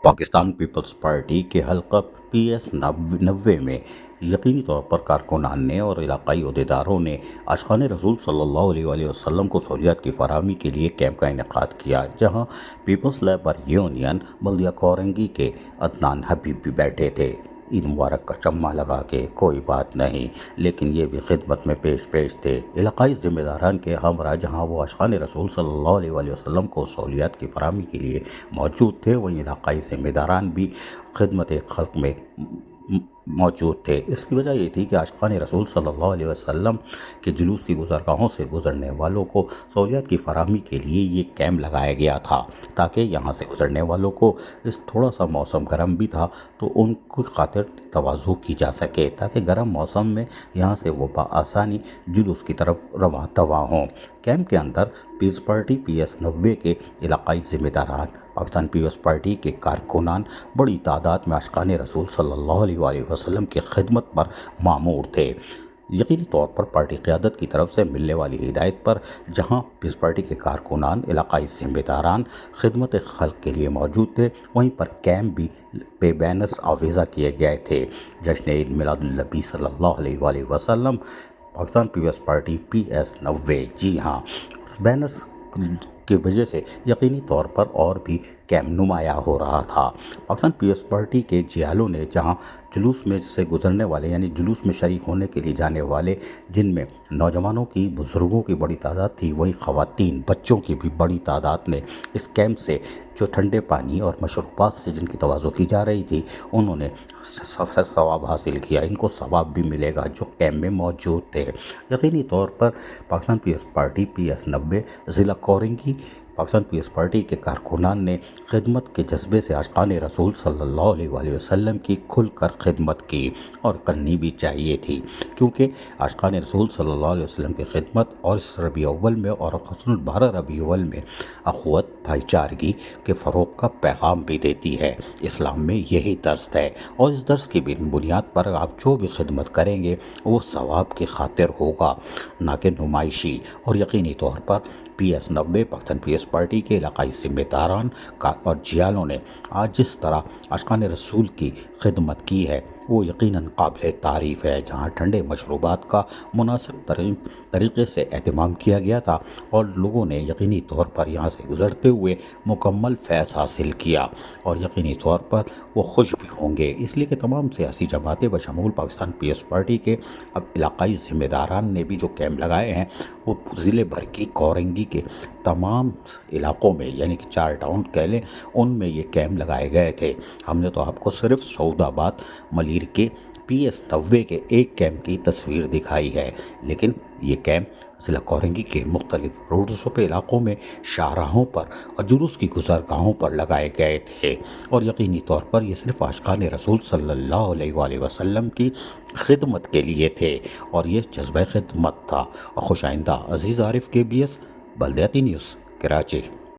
Pakistan Peoples party کے حلقہ PS90 میں یقینی طور پر کارکنان نے اور علاقائی عہدیداروں نے عاشقان رسول صلی اللہ علیہ وآلہ وسلم کو سہولیات کی فراہمی کے لیے کیمپ کا انعقاد کیا، جہاں پیپلز لیبر یونین بلدیہ کورنگی کے عدنان حبیب بھی بیٹھے تھے۔ عید مبارک کا چمہ لگا کے کوئی بات نہیں، لیکن یہ بھی خدمت میں پیش تھے۔ علاقائی ذمہ داران کے ہمراہ جہاں وہ عاشقان رسول صلی اللہ علیہ وآلہ وسلم کو سہولیات کی فراہمی کے لیے موجود تھے، وہیں علاقائی ذمہ داران بھی خدمت خلق میں موجود تھے۔ اس کی وجہ یہ تھی کہ عاشقان رسول صلی اللہ علیہ وسلم کے جلوس کی گزرگاہوں سے گزرنے والوں کو سہولیات کی فراہمی کے لیے یہ کیمپ لگایا گیا تھا، تاکہ یہاں سے گزرنے والوں کو اس تھوڑا سا موسم گرم بھی تھا تو ان کی خاطر تواضع کی جا سکے، تاکہ گرم موسم میں یہاں سے وہ بآسانی جلوس کی طرف رواں دواں ہوں۔ کیمپ کے اندر پیپلز پارٹی PS90 کے علاقائی ذمہ داران، پاکستان پیپلز پارٹی کے کارکنان بڑی تعداد میں عاشقان رسول صلی اللہ علیہ وآلہ وسلم کی خدمت پر مامور تھے۔ یقینی طور پر پارٹی قیادت کی طرف سے ملنے والی ہدایت پر جہاں پیپلز پارٹی کے کارکنان، علاقائی ذمہ داران خدمت خلق کے لیے موجود تھے، وہیں پر کیمپ بھی پہ بینرز آویزہ کیے گئے تھے۔ جشن عید میلاد النبی صلی اللہ علیہ وآلہ وسلم، پاکستان پیپلز پارٹی PS90، جی ہاں، اس بینرز کی وجہ سے یقینی طور پر اور بھی کیمپ نمایاں ہو رہا تھا۔ پاکستان پیپلز پارٹی کے جیالوں نے جہاں جلوس میں سے گزرنے والے، یعنی جلوس میں شریک ہونے کے لیے جانے والے، جن میں نوجوانوں کی، بزرگوں کی بڑی تعداد تھی، وہیں خواتین، بچوں کی بھی بڑی تعداد نے اس کیمپ سے جو ٹھنڈے پانی اور مشروبات سے جن کی تواضع کی جا رہی تھی، انہوں نے ثواب حاصل کیا۔ ان کو ثواب بھی ملے گا جو کیمپ میں موجود تھے۔ یقینی طور پر پاکستان پیپلز پارٹی PS90 ضلع کورنگی، پاکستان پیپلز پارٹی کے کارکنان نے خدمت کے جذبے سے عاشقان رسول صلی اللہ علیہ وآلہ وسلم کی کھل کر خدمت کی، اور کرنی بھی چاہیے تھی، کیونکہ عاشقان رسول صلی اللہ علیہ وسلم کی خدمت اور اس ربیع اول میں اور خصوصاً 12 ربیع اول میں اخوت، بھائی چارگی کے فروغ کا پیغام بھی دیتی ہے۔ اسلام میں یہی درس ہے، اور اس درس کی بنیاد پر آپ جو بھی خدمت کریں گے وہ ثواب کی خاطر ہوگا، نہ کہ نمائشی۔ اور یقینی طور پر PS90 پاکستان پیپلز پارٹی کے علاقائی ذمہ داران اور جیالوں نے آج جس طرح عاشقان رسول کی خدمت کی ہے وہ یقیناً قابل تعریف ہے، جہاں ٹھنڈے مشروبات کا مناسب طریقے سے اہتمام کیا گیا تھا، اور لوگوں نے یقینی طور پر یہاں سے گزرتے ہوئے مکمل فیض حاصل کیا، اور یقینی طور پر وہ خوش بھی ہوں گے، اس لیے کہ تمام سیاسی جماعتیں بشمول پاکستان پیپلز پارٹی کے اب علاقائی ذمہ داران نے بھی جو کیمپ لگائے ہیں وہ ضلع بھر کی کورنگی کے تمام علاقوں میں، یعنی کہ 4 ٹاؤن کہہ لیں، ان میں یہ کیمپ لگائے گئے تھے۔ ہم نے تو آپ کو صرف سعود آباد ملیر کے PS90 کے ایک کیمپ کی تصویر دکھائی ہے، لیکن یہ کیمپ ضلع کورنگی کے مختلف روڈوں پہ، علاقوں میں، شاہراہوں پر اور جلوس کی گزرگاہوں پر لگائے گئے تھے، اور یقینی طور پر یہ صرف عاشقان رسول صلی اللہ علیہ وآلہ وسلم کی خدمت کے لیے تھے، اور یہ جذبہ خدمت تھا۔ اور خوش آئندہ عزیز عارف KBS بلدیاتی نیوز، کراچی۔